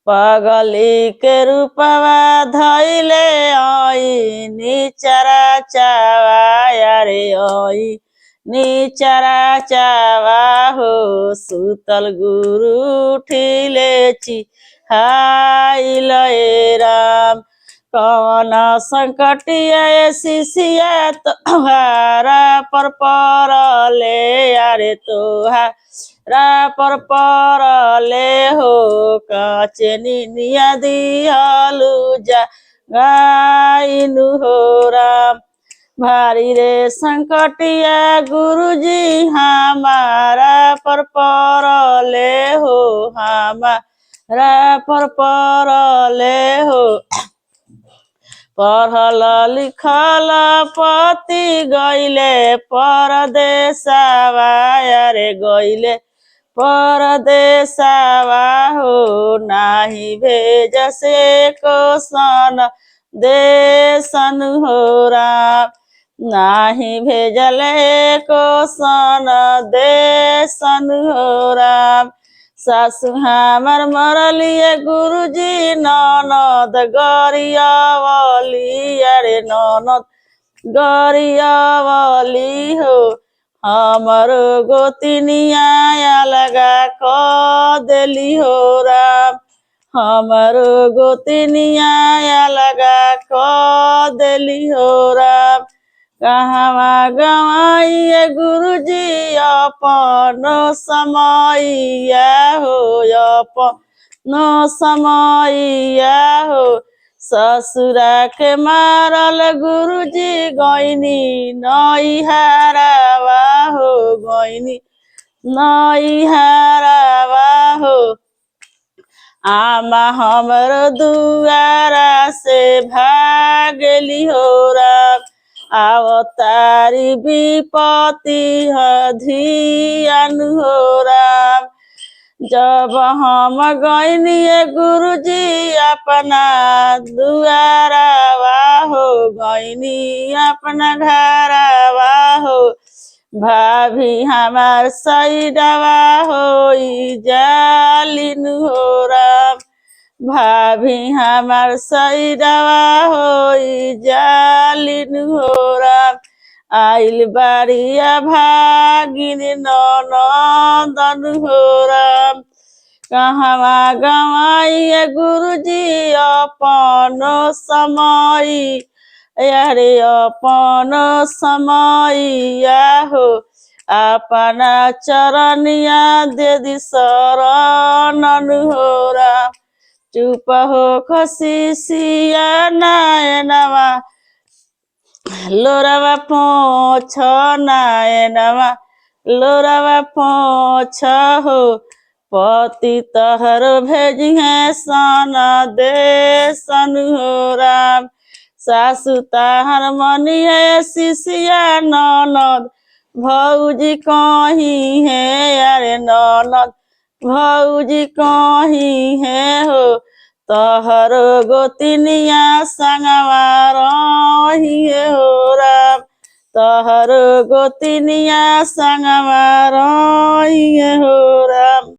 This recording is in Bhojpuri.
पगली के रूपवा धैले आई निचरा चावा यारे आई निचरा चावा हो सुतल गुरु उठिले हाय लय राम कौन संकटिया शिशिया तोहारा पर परले यारे तोहारा पर परले हो काचे निया दिहलु जा गाइनु हो राम भारी रे संकटिया गुरुजी हमारा पर परले हो हमारा पर परले हो पढ़ल लिखल पति गईले परदेसवा यारे गईले परदेसवा हो नाही भेज से कोसन देसन हो राम नाही भेजले कोसन देसन हो राम सासु हमर मरलिए गुरुजी ननद गरियावली अरे ननद गरियावली हो हमर गोतिनिया लगा क देली हो राम हमर गोतिनिया लगा क देली हो राम कहवा गवाइए गुरुजी अपन समैया हो अपन समैया हो ससुरा के मारल गुरुजी गईनी नैहरावा हो गईनी नैहरावा हो आमा हमर दुआरा से भागली हो राम अवतारी विपत्ति धियान हो राम जब हम गईनी गुरुजी अपना दुआरावा हो गईनी अपना घरावा हो भाभी हमार सईडवा हो जालिन हो राम भाभी हमार सईडवा हो जालिन हो राम आइल बारिया भागिन ननदन हो राम कहवा गवाइए गुरुजी अपन समय यारे अपन समैया हो अपना चरनिया दे दी शरणन हो राम चुप हो खसिया नायनवा लोरावा पोछ नायनवा लोरावा पोछ हो पति तहर भेजिहे सन देसन हो राम सासु ताहर मनी है शिशिया ननद भौजी कहीं है यारे ननद भौजी कहीं है हो तहर गोतिनिया संगवा रही हो राम तहर गोतिनिया संगवा रही हो राम।